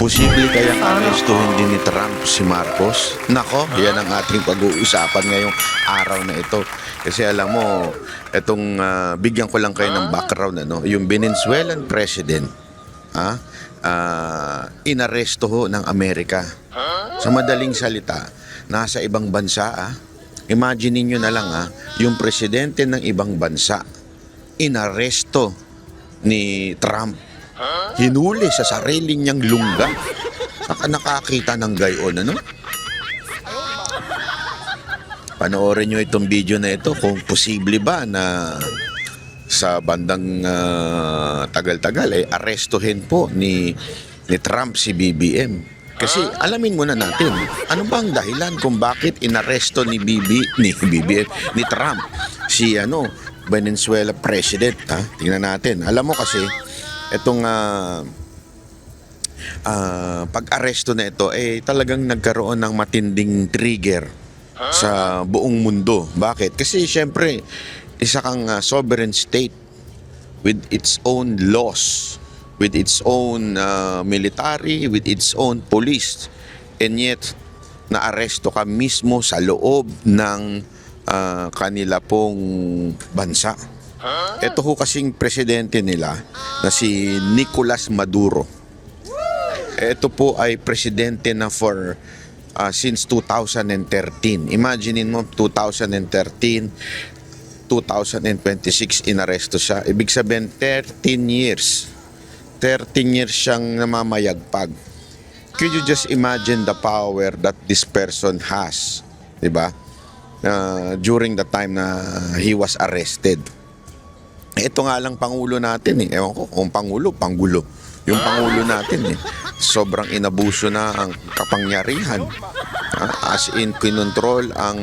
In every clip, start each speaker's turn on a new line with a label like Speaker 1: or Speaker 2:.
Speaker 1: Posible kayang arestuhin din ni Trump si Marcos? Nako, yan ang ating pag-uusapan ngayong araw na ito. Kasi alam mo, itong bigyan ko lang kayo ng background, yung Venezuelan president, inaresto ho ng Amerika. Sa madaling salita, nasa ibang bansa, imagine niyo na lang, yung presidente ng ibang bansa, inaresto ni Trump. Hinuli sa sarili niyang lungga. Nakakita ng gayon, Panoorin nyo itong video na ito kung posible ba na sa bandang tagal-tagal arestuhin po ni Trump si BBM. Kasi alamin muna natin, ano ba ang dahilan kung bakit inaresto ni Trump si Venezuela president, Tingnan natin. Alam mo kasi itong pag-aresto na ito talagang nagkaroon ng matinding trigger sa buong mundo. Bakit? Kasi syempre isa kang sovereign state with its own laws, with its own military, with its own police, and yet naaresto ka mismo sa loob ng kanila pong bansa. Ito ho kasing presidente nila na si Nicolas Maduro. Ito po ay presidente na since 2013. Imagine mo, 2013, 2026 inaresto siya. Ibig sabihin 13 years. 13 years siyang namamayagpag. Could you just imagine the power that this person has, 'di ba? During the time na he was arrested. Ito nga lang Pangulo natin Ewan ko kung Pangulo. Yung Pangulo natin sobrang inabuso na ang kapangyarihan. As in, kinontrol ang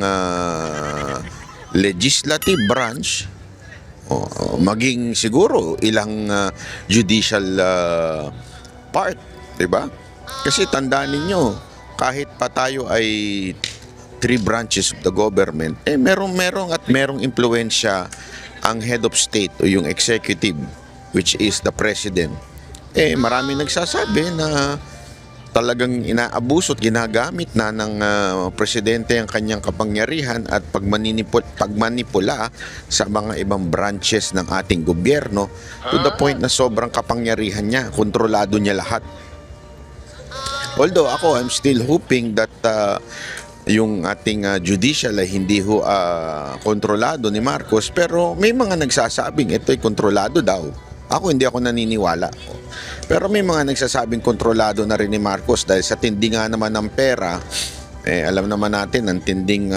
Speaker 1: legislative branch, maging siguro ilang judicial part, diba? Kasi tandaan ninyo, kahit pa tayo ay three branches of the government, merong impluensya ang head of state o yung executive, which is the president. Marami nagsasabi na talagang inaabuso at ginagamit na ng presidente ang kanyang kapangyarihan at pagmanipula sa mga ibang branches ng ating gobyerno to the point na sobrang kapangyarihan niya, kontrolado niya lahat. Although I'm still hoping that yung ating judicial ay hindi kontrolado ni Marcos, pero may mga nagsasabing ito'y kontrolado daw. Hindi ako naniniwala. Pero may mga nagsasabing kontrolado na rin ni Marcos dahil sa tindi nga naman ng pera, alam naman natin ang tinding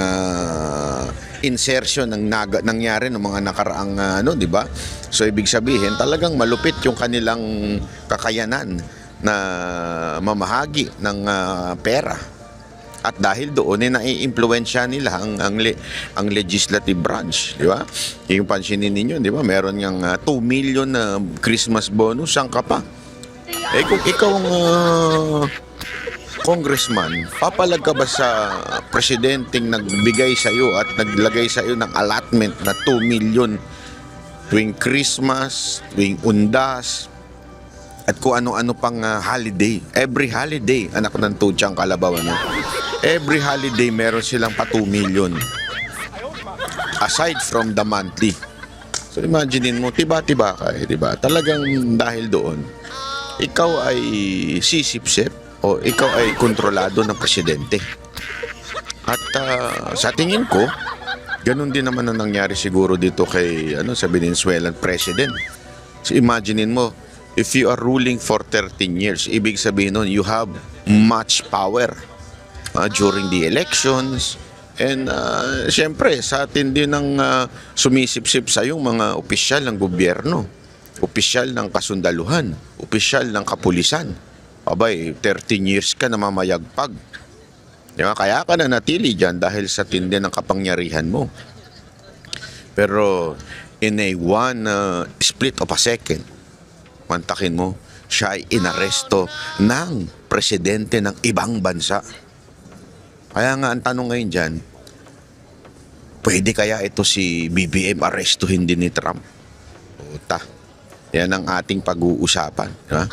Speaker 1: insertion ng nangyari ng mga nakaraang di ba? So ibig sabihin talagang malupit yung kanilang kakayanan na mamahagi ng pera. At dahil doon naiimpluwensya nila ang legislative branch, di ba? Yung pansinin ninyo, di ba? Meron ngang 2 million na Christmas bonus, saan ka pa? Kung ikaw ang congressman, papalag ka ba sa presidenteng nagbigay sa iyo at naglagay sa iyo ng allotment na 2 million tuwing Christmas, tuwing Undas, at kung ano-ano pang holiday. Every holiday, anak ng tutsang kalabaw, every holiday meron silang pa 2 million. Aside from the monthly. So imaginein mo, tiba-tiba ka diba? Talagang dahil doon, ikaw ay sisipsip o ikaw ay kontrolado ng presidente. At sa tingin ko, ganun din naman ang nangyari siguro dito kay sa Venezuelan president. So imaginein mo, if you are ruling for 13 years, ibig sabihin nun, you have much power during the elections. And syempre, sa atin din ng sumisipsip sa yung mga opisyal ng gobyerno, opisyal ng kasundaluhan, opisyal ng kapulisan. 13 years ka na mamayagpag. Diba? Kaya ka na natili dyan dahil sa tindi ng kapangyarihan mo. Pero in a split of a second, mantakin mo, siya ay inaresto ng presidente ng ibang bansa. Kaya nga ang tanong ngayon dyan, pwede kaya ito si BBM arestuhin din ni Trump? Yan ang ating pag-uusapan. Diba?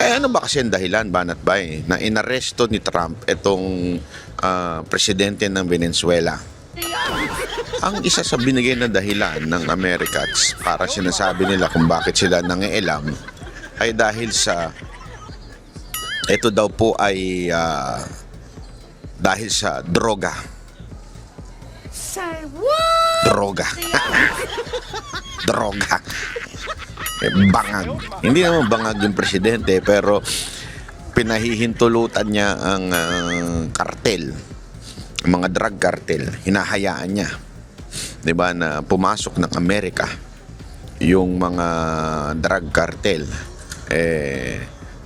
Speaker 1: ano ba kasi ang dahilan, Banat Bay, na inaresto ni Trump itong presidente ng Venezuela? Ang isa sa binigay na dahilan ng Amerika para sinasabi nila kung bakit sila nangialam ay dahil sa ito daw po ay dahil sa droga. Droga. Droga. Bangag. Hindi naman bangag yung presidente, pero pinahihintulutan niya ang kartel, mga drug cartel. Hinahayaan niya, 'di ba, na pumasok ng Amerika yung mga drug cartel.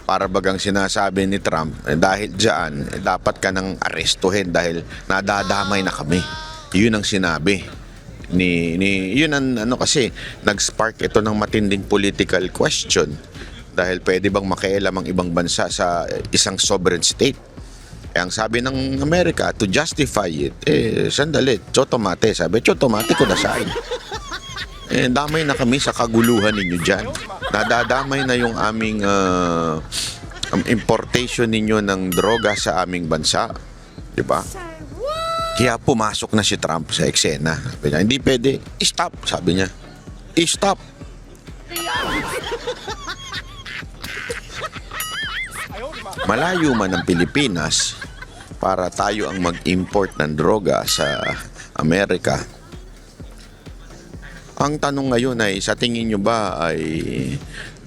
Speaker 1: Para bagang sinasabi ni Trump, dahil diyan dapat ka nang arestuhin dahil nadadamay na kami. Yun ang sinabi ni yun ang kasi nag-spark ito ng matinding political question, dahil pwede bang makialam ang ibang bansa sa isang sovereign state. Ang sabi ng Amerika, to justify it, sandali, chotomate, sabi, chotomate ko na saan. Damay na kami sa kaguluhan ninyo dyan. Nadadamay na yung aming importation ninyo ng droga sa aming bansa. Diba? Kaya pumasok na si Trump sa eksena. Sabi niya, hindi pwede. I-stop, sabi niya. I-stop. Malayo man ang Pilipinas para tayo ang mag-import ng droga sa Amerika. Ang tanong ngayon ay, sa tingin nyo ba ay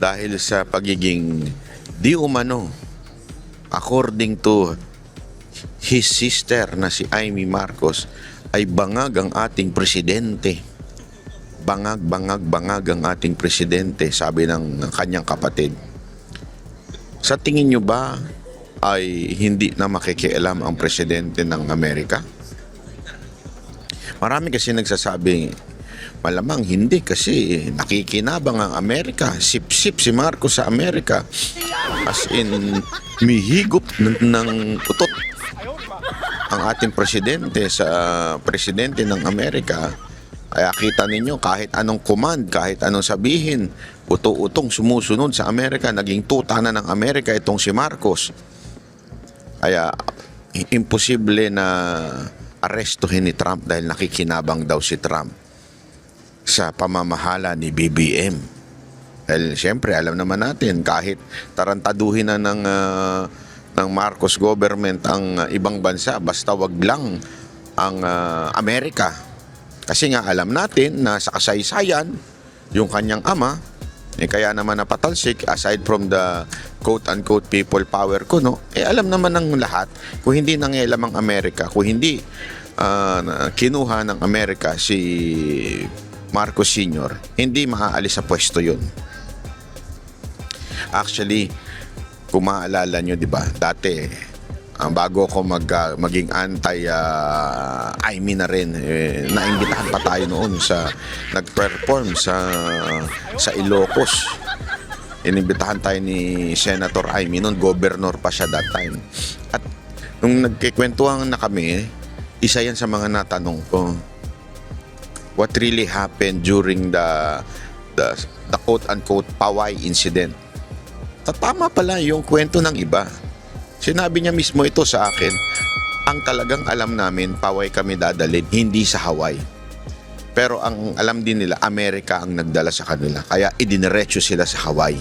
Speaker 1: dahil sa pagiging di umano, according to his sister na si Amy Marcos, ay bangag ang ating presidente. Bangag ang ating presidente, sabi ng kanyang kapatid. Sa tingin nyo ba ay hindi na makikialam ang presidente ng Amerika? Marami kasi nagsasabi, malamang hindi kasi nakikinabang ang Amerika. Sip-sip si Marcos sa Amerika. As in, mihigop ng utot ang ating presidente sa presidente ng Amerika. Kaya kita ninyo, kahit anong command, kahit anong sabihin, uto-utong sumusunod sa Amerika. Naging tuta na ng Amerika itong si Marcos. Kaya imposible na arestuhin ni Trump dahil nakikinabang daw si Trump sa pamamahala ni BBM. Dahil siyempre alam naman natin, kahit tarantaduhin na ng Marcos government ang ibang bansa, basta wag lang ang Amerika. Kasi nga alam natin na sa kasaysayan, yung kanyang ama, kaya naman napatalsik, aside from the quote-unquote people power ko, no? Alam naman ng lahat, kung hindi nangialam ang Amerika, kung hindi kinuha ng Amerika si Marcos Sr., hindi maaalis sa pwesto yun. Actually, kung maaalala nyo, di ba, dati, bago ako maging anti-Amy na rin, naimbitahan pa tayo noon sa nag-perform sa Ilocos. Inimbitahan tayo ni Senator Amy noon, governor pa siya that time. At nung nagkikwentuhan na kami, isa yan sa mga natanong ko. What really happened during the quote-unquote Paway incident? Tama pala yung kwento ng iba. Sinabi niya mismo ito sa akin, ang talagang alam namin, Paway kami dadalhin, hindi sa Hawaii. Pero ang alam din nila, Amerika ang nagdala sa kanila. Kaya idiniretso sila sa Hawaii.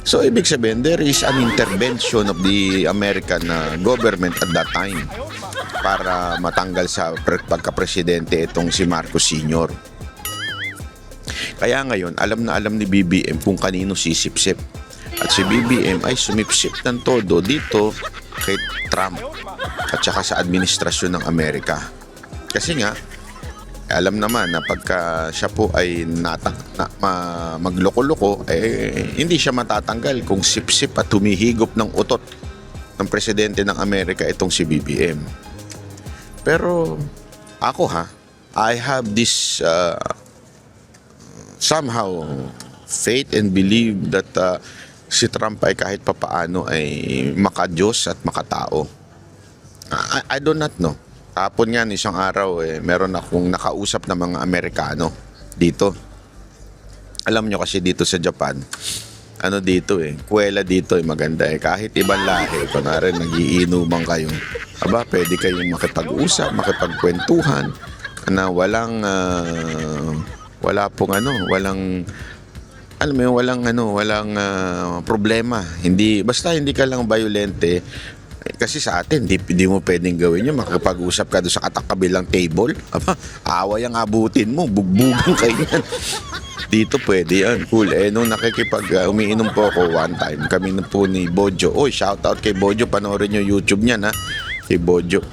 Speaker 1: So, ibig sabihin, there is an intervention of the American government at that time para matanggal sa pagka-presidente itong si Marcos Sr. Kaya ngayon, alam na alam ni BBM kung kanino sisip-sip. At si BBM ay sumipsip ng todo dito kay Trump at saka sa administrasyon ng Amerika. Kasi nga, alam naman na pagka siya po ay magloko-loko, hindi siya matatanggal kung sip-sip at humihigop ng utot ng presidente ng Amerika itong si BBM. Pero ako I have this somehow faith and believe that si Trump ay kahit papaano ay makadiyos at makatao. I do not know. Hapon nga, isang araw, meron akong nakausap na mga Amerikano dito. Alam nyo kasi dito sa Japan, ano dito kuwela dito maganda kahit ibang lahi, kunwari nagiinuman kayo, aba, pwede kayong makipag-usap, makipagkwentuhan na wala pong walang, alam mo yun, walang problema. Basta hindi ka lang violente. Kasi sa atin, hindi mo pwedeng gawin yun. Makipag-usap ka doon sa kabilang table. Aba, away ang abutin mo, bugbugan kayo yan. Dito pwede yan, cool. Nung umiinom po ako one time, kami na po ni Bojo. Oy, shout out kay Bojo, panoorin nyo YouTube niyan, kay Bojo.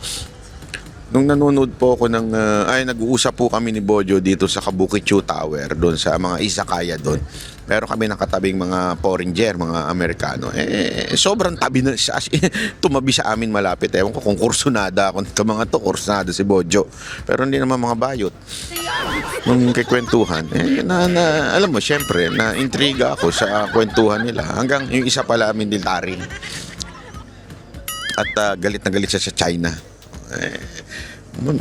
Speaker 1: Nung nanonood po ako nag-uusap po kami ni Bojo dito sa Kabukicho Tower, doon sa mga izakaya doon. Meron kami nakatabing mga foreigner, mga Amerikano. Sobrang tabi na siya. Tumabi sa amin malapit. Ewan ko kung kursunada ako nito mga to. Kursunada si Bojo. Pero hindi naman mga bayot. Nung kikwentuhan, alam mo, syempre, na-intriga ako sa kwentuhan nila. Hanggang yung isa pala military. At galit na galit siya sa China.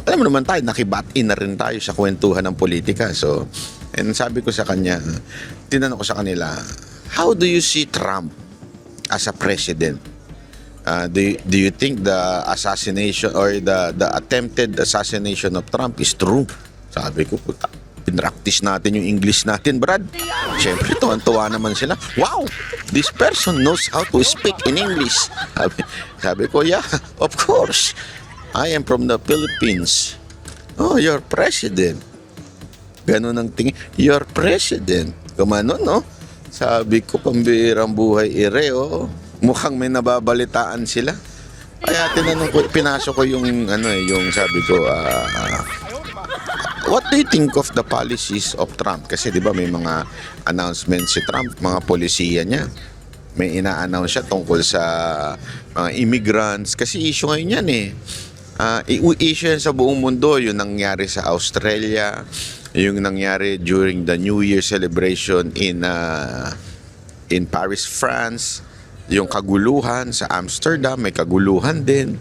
Speaker 1: Alam mo naman tayo, nakibat-in na rin tayo sa kwentuhan ng politika. So, and sabi ko sa kanya, tinanong ko sa kanila, how do you see Trump as a president? Do you think the assassination or the attempted assassination of Trump is true? Sabi ko, puta, pinractice natin yung English natin, Brad. Siyempre, tuwan-tuwa naman sila. Wow! This person knows how to speak in English. Sabi ko, yeah, of course. I am from the Philippines. Oh, you're president. Ganun ang tingin. You're president. Kumano, no? Sabi ko, pambihirang buhay oh. Mukhang may nababalitaan sila. Kaya tinanong ko, pinasok ko yung sabi ko, what do you think of the policies of Trump? Kasi di ba may mga announcements si Trump, mga polisiya niya. May ina-announce siya tungkol sa mga immigrants. Kasi issue ngayon yan issue yan sa buong mundo. Yung nangyari sa Australia, yung nangyari during the New Year celebration in Paris, France, yung kaguluhan sa Amsterdam, may kaguluhan din.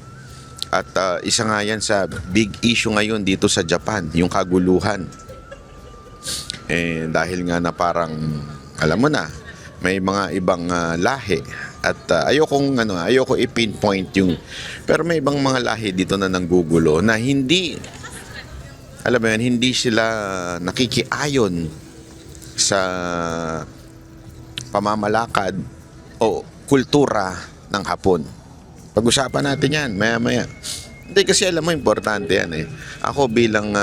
Speaker 1: At isa nga yan sa big issue ngayon dito sa Japan, yung kaguluhan. Dahil nga na parang, alam mo na, may mga ibang lahi. At ayoko i-pinpoint yung, pero may ibang mga lahi dito na nanggugulo na hindi, alam mo yan, hindi sila nakikiayon sa pamamalakad o kultura ng Hapon. Pag-usapan natin yan, maya-maya. Hindi, kasi alam mo, importante yan Ako bilang,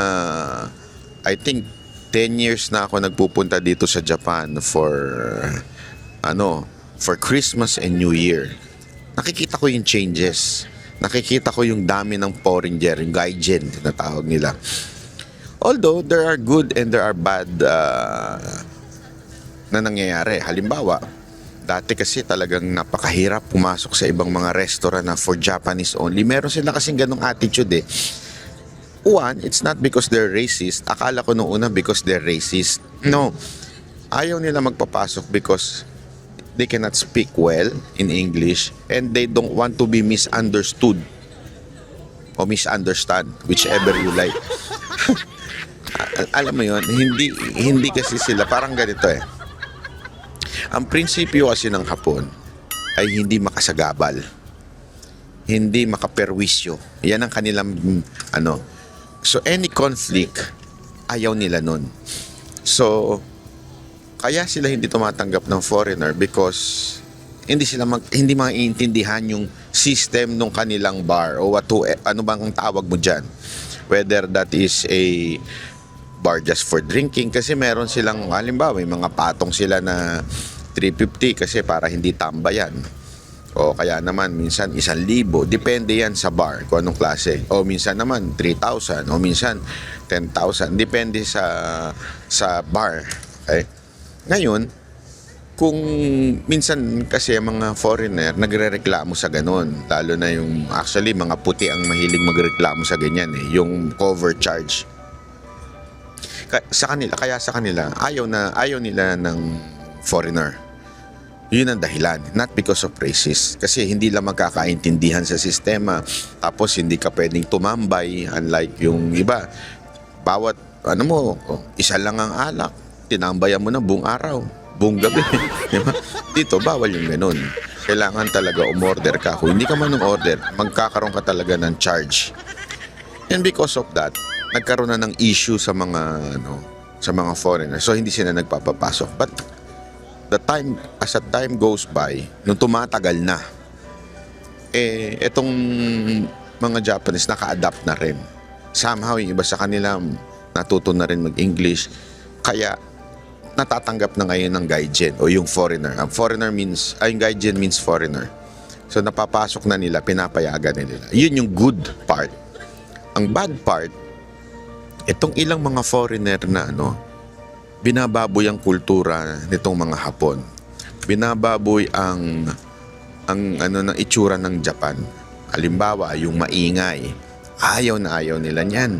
Speaker 1: I think, 10 years na ako nagpupunta dito sa Japan for Christmas and New Year. Nakikita ko yung changes. Nakikita ko yung dami ng foreigner, yung gaijin na tawag nila. Although, there are good and there are bad na nangyayari. Halimbawa, dati kasi talagang napakahirap pumasok sa ibang mga restaurant na for Japanese only. Meron sila kasing ganong attitude One, it's not because they're racist. Akala ko noong una because they're racist. No. Ayaw nila magpapasok because they cannot speak well in English and they don't want to be misunderstood o misunderstand, whichever you like. Alam mo yon, hindi kasi sila parang ganito Ang prinsipyo kasi ng Hapon ay hindi makasagabal, hindi makaperwisyo. Yan ang kanilang So any conflict, ayaw nila nun. So kaya sila hindi tumatanggap ng foreigner because hindi maiintindihan yung system ng kanilang bar o ano bang tawag mo dyan. Whether that is a bar just for drinking kasi meron silang, halimbawa, may mga patong sila na 350 kasi para hindi tambayan. O kaya naman minsan 1,000. Depende yan sa bar kung anong klase. O minsan naman 3,000 o minsan 10,000. Depende sa bar. Okay? Ngayon, kung minsan kasi mga foreigner nagrereklamo sa ganun, lalo na yung actually mga puti ang mahilig magreklamo sa ganyan yung cover charge. Kaya sa kanila ayaw nila ng foreigner. Yun ang dahilan, not because of racist. Kasi hindi lang magkakaintindihan sa sistema. Tapos hindi ka pwedeng tumambay unlike yung iba. Bawat isa lang ang alak, tinambayan mo na buong araw. buong gabi. Di ba? Dito, bawal yung ganun. Kailangan talaga umorder ka. Kung hindi ka man order, magkakaroon ka talaga ng charge. And because of that, nagkaroon na ng issue sa mga foreigners. So, hindi sila nagpapapasok. But, as the time goes by, nung tumatagal na, etong mga Japanese naka-adapt na rin. Somehow, yung iba sa kanila, natuto na rin mag-English. Kaya, natatanggap na ngayon ng gaijin o yung foreigner. Ang yung gaijin means foreigner. So, napapasok na nila, pinapayagan na nila. Yun yung good part. Ang bad part, itong ilang mga foreigner na binababoy ang kultura nitong mga Hapon. Binababoy ang ng itsura ng Japan. Halimbawa, yung maingay. Ayaw na ayaw nila niyan.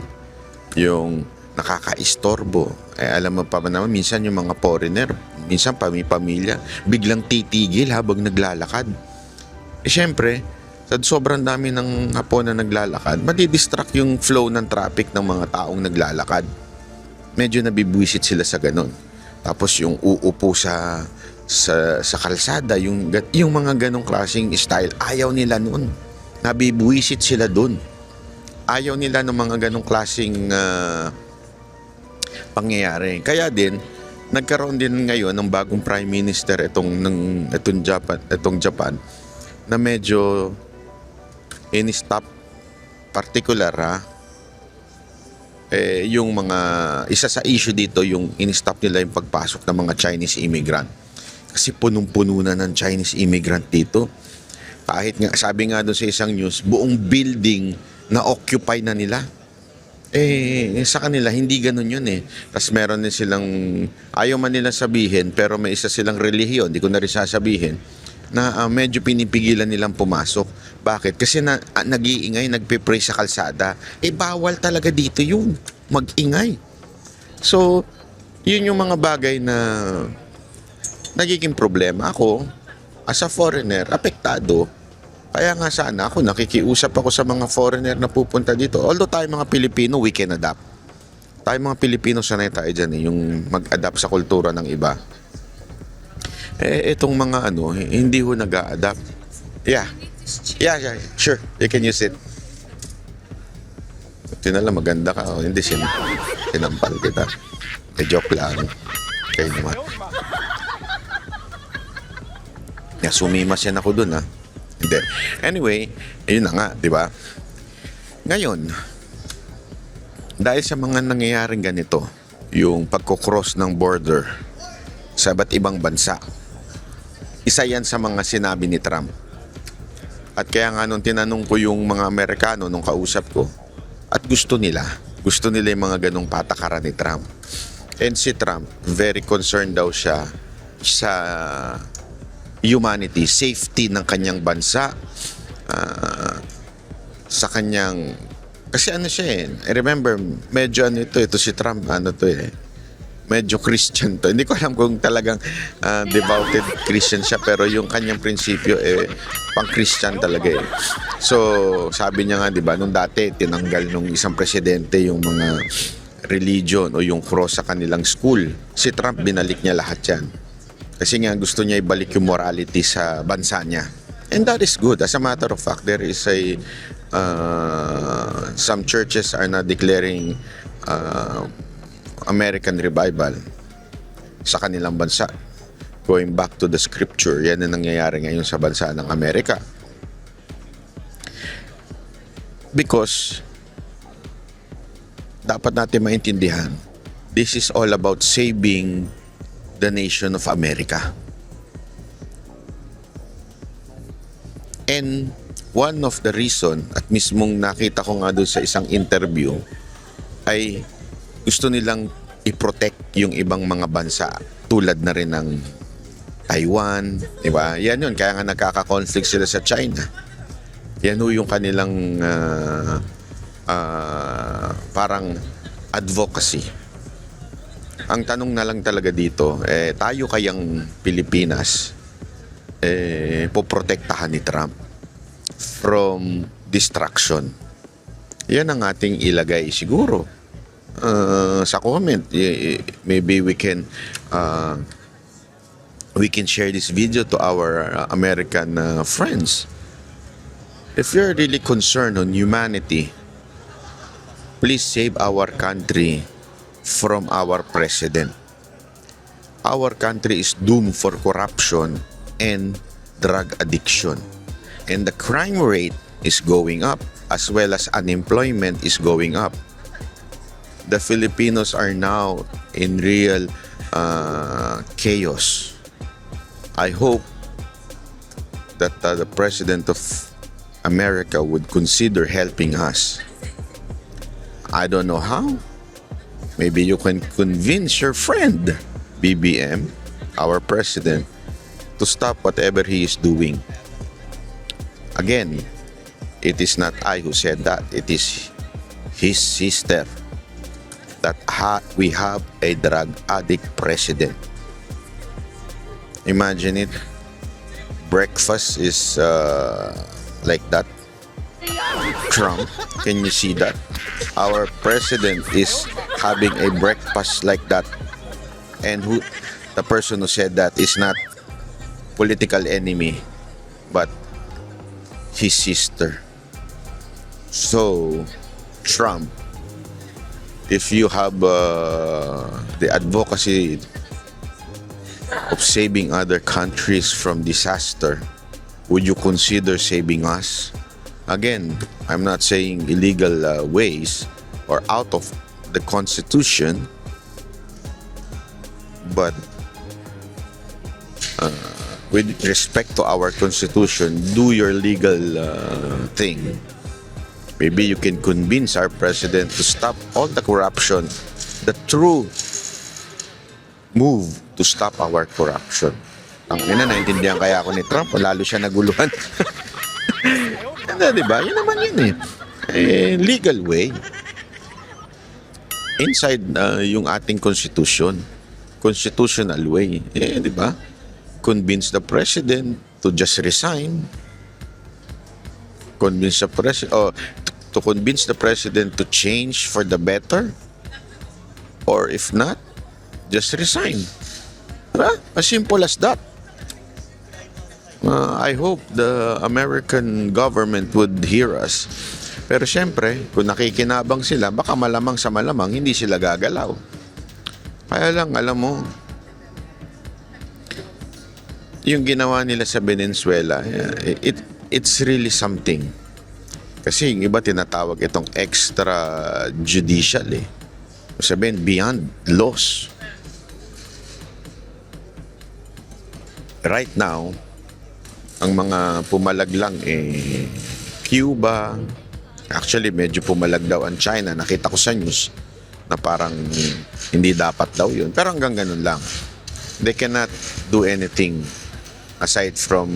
Speaker 1: Yung nakakaistorbo. Alam mo pa ba naman, minsan yung mga foreigner, minsan pamilya, biglang titigil habang naglalakad. Syempre, sa sobrang dami ng Hapon na naglalakad, madidistract yung flow ng traffic ng mga taong naglalakad. Medyo nabibwisit sila sa ganun. Tapos yung uupo sa kalsada, yung mga ganong klaseng style, ayaw nila nun. Nabibwisit sila dun. Ayaw nila ng mga ganong klaseng pangyayari. Kaya din, nagkaroon din ngayon ng bagong Prime Minister itong Japan na medyo in-stop particular yung mga isa sa issue dito yung in-stop nila yung pagpasok ng mga Chinese immigrant. Kasi punong-puno na ng Chinese immigrant dito. Kahit nga, sabi nga doon sa isang news, buong building na occupy na nila. Sa kanila, hindi ganun yun Tapos meron din silang, ayaw man nila sabihin, pero may isa silang relihiyon, hindi ko na rin sasabihin, na medyo pinipigilan nilang pumasok. Bakit? Kasi nag-iingay, nagpe-pray sa kalsada. Bawal talaga dito yun. Mag-ingay. So, yun yung mga bagay na nagiging problema. Ako, as a foreigner, apektado. Kaya nga sana ako, nakikiusap ako sa mga foreigner na pupunta dito. Although tayo mga Pilipino, we can adapt. Tayo mga Pilipino, sanay tayo dyan yung mag-adapt sa kultura ng iba. Itong mga hindi ho nag-a-adapt. Yeah, sure. You can use it. Tinala, maganda ka. Hindi, sinampal kita. Joke lang. Kayo naman. Sumimas yan ako dun, Hindi. Anyway, yun na nga, di ba? Ngayon, dahil sa mga nangyayaring ganito, yung pagkocross ng border sa iba't ibang bansa, isa yan sa mga sinabi ni Trump. At kaya nga nung tinanong ko yung mga Amerikano nung kausap ko, at gusto nila yung mga ganong patakaran ni Trump. And si Trump, very concerned daw siya sa humanity, safety ng kanyang bansa, sa kanyang, kasi siya I remember, medyo ito si Trump, medyo Christian to. Hindi ko alam kung talagang devoted Christian siya, pero yung kanyang prinsipyo pang-Christian talaga So, sabi niya nga, di ba, nung dati tinanggal nung isang presidente yung mga religion o yung cross sa kanilang school. Si Trump, binalik niya lahat yan. Kasi nga gusto niya ibalik yung morality sa bansa niya. And that is good. As a matter of fact, there is some churches are now declaring American revival sa kanilang bansa. Going back to the scripture, yan ang nangyayari ngayon sa bansa ng Amerika. Because dapat natin maintindihan, this is all about saving the nation of America. And one of the reason, at mismong nakita ko nga doon sa isang interview, ay gusto nilang i-protect yung ibang mga bansa tulad na rin ng Taiwan, di ba? Yan yun, kaya nga nagkaka-conflict sila sa China. Yan yung kanilang parang advocacy. Ang tanong na lang talaga dito, tayo kayang Pilipinas, poprotektahan ni Trump from distraction. Yan ang ating ilagay siguro sa comment. Maybe we can we can share this video to our American friends. If you're really concerned on humanity, please save our country from our president. Our country is doomed for corruption and drug addiction. And the crime rate is going up, as well as unemployment is going up. The Filipinos are now in real chaos. I hope that the President of America would consider helping us. I don't know how. Maybe you can convince your friend, BBM, our president, to stop whatever he is doing. Again, it is not I who said that. It is his sister that we have a drug addict president. Imagine it. Breakfast is like that. Trump, can you see that? Our president is having a breakfast like that. And the person who said that is not political enemy, but his sister. So, Trump, if you have the advocacy of saving other countries from disaster, would you consider saving us? Again, I'm not saying illegal ways or out of the Constitution, but with respect to our Constitution, do your legal thing. Maybe you can convince our president to stop all the corruption. The true move to stop our corruption. Ang naintindihan kaya ako ni Trump, lalo siya naguluhan. Diba? Yun naman yun eh. Legal way. Inside yung ating Constitution. Constitutional way. Diba? Convince the president to just resign. Convince the president, to convince the president to change for the better. Or if not, just resign. Diba? As simple as that. I hope the American government would hear us. Pero syempre, kung nakikinabang sila, baka malamang sa malamang hindi sila gagalaw. Kaya lang, alam mo, yung ginawa nila sa Venezuela, it's really something. Kasi yung iba tinatawag itong extrajudicial eh. Sabihin, beyond laws. Right now, ang mga pumalag lang Cuba. Actually, medyo pumalag daw ang China. Nakita ko sa news na parang hindi dapat daw yun. Pero hanggang ganun lang. They cannot do anything aside from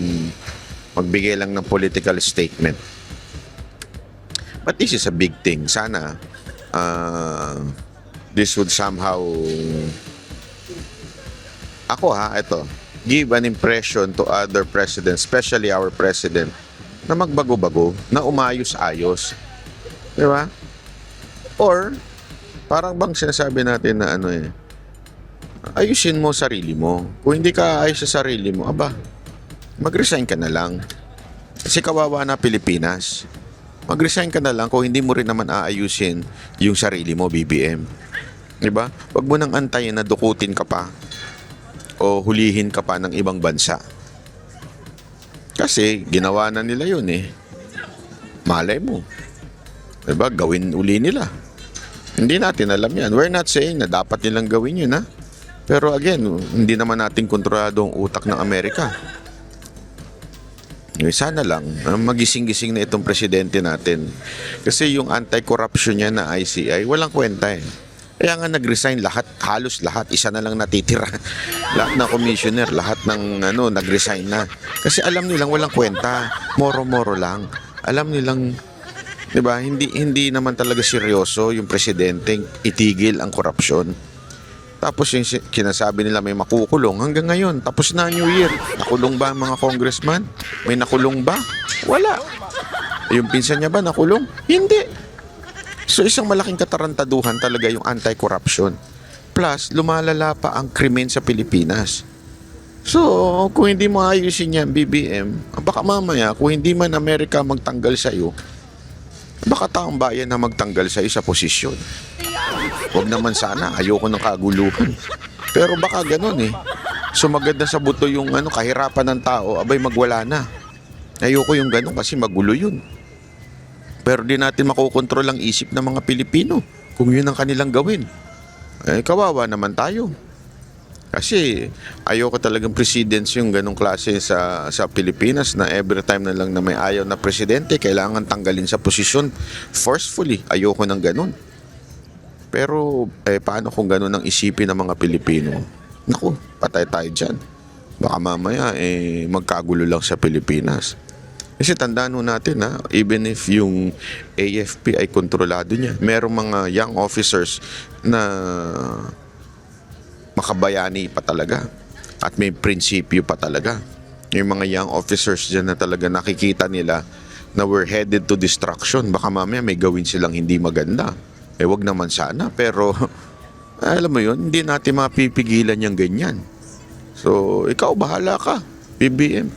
Speaker 1: magbigay lang ng political statement. But this is a big thing. Sana this would somehow ito, give an impression to other presidents, especially our president, na magbago-bago, na umayos-ayos. Di ba? Or, parang bang sinasabi natin na ayusin mo sarili mo. Kung hindi ka ayos sa sarili mo, mag-resign ka na lang. Kasi kawawa na Pilipinas. Mag-resign ka na lang kung hindi mo rin naman aayusin yung sarili mo, BBM. Di ba? Wag mo nang antayin na dukutin ka pa o hulihin ka pa ng ibang bansa. Kasi ginawa na nila yun eh. Malay mo. Diba? Gawin uli nila. Hindi natin alam yan. We're not saying na dapat nilang gawin yun ha. Pero again, hindi naman natin kontrolado ang utak ng Amerika. Sana lang, magising-gising na itong presidente natin. Kasi yung anti-corruption niya na ICI, walang kwenta eh. Kaya nga nag-resign halos lahat, isa na lang natitira. Lahat ng commissioner, lahat ng nag-resign na. Kasi alam nilang walang kwenta, moro-moro lang. Alam nilang, 'di ba, hindi naman talaga seryoso yung presidente itigil ang korupsyon. Tapos yung kinasabi nila may makukulong hanggang ngayon, tapos na New Year. Nakulong ba ang mga congressman? May nakulong ba? Wala. Yung pinsan niya ba nakulong? Hindi. So isang malaking katarantaduhan talaga yung anti-corruption. Plus, lumalala pa ang krimen sa Pilipinas. So, kung hindi mo ayusin yan, BBM, baka mamaya, kung hindi man Amerika magtanggal sa'yo, baka taong bayan na magtanggal sa'yo sa posisyon. Huwag naman sana, ayoko ng kaguluhan. Pero baka ganun eh. Sumagad na sa buto yung kahirapan ng tao, abay magwala na. Ayoko yung ganun kasi magulo yun. Pero di natin makokontrol ang isip ng mga Pilipino kung yun ang kanilang gawin. Eh, kawawa naman tayo. Kasi ayoko talagang presidency yung ganong klase sa Pilipinas na every time na lang na may ayaw na presidente, kailangan tanggalin sa posisyon forcefully. Ayoko ng ganon. Pero paano kung ganon ang isipin ng mga Pilipino? Naku, patay tayo dyan. Baka mamaya magkagulo lang sa Pilipinas. Kasi tandaan natin even if yung AFP ay kontrolado niya, merong mga young officers na makabayani pa talaga at may prinsipyo pa talaga. Yung mga young officers dyan na talaga nakikita nila na we're headed to destruction. Baka mamaya may gawin silang hindi maganda. Wag naman sana. Pero alam mo yun, hindi natin mapipigilan yung ganyan. So, ikaw bahala ka, BBM.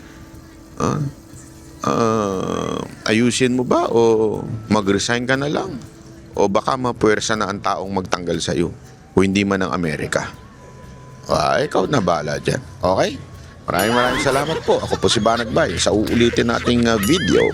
Speaker 1: Ayusin mo ba o mag-resign ka na lang? O baka mapuwersa na ang taong magtanggal sa'yo o hindi man ang Amerika? Ikaw na bahala dyan. Okay? Maraming salamat po. Ako po si Banagbay sa uulitin nating video.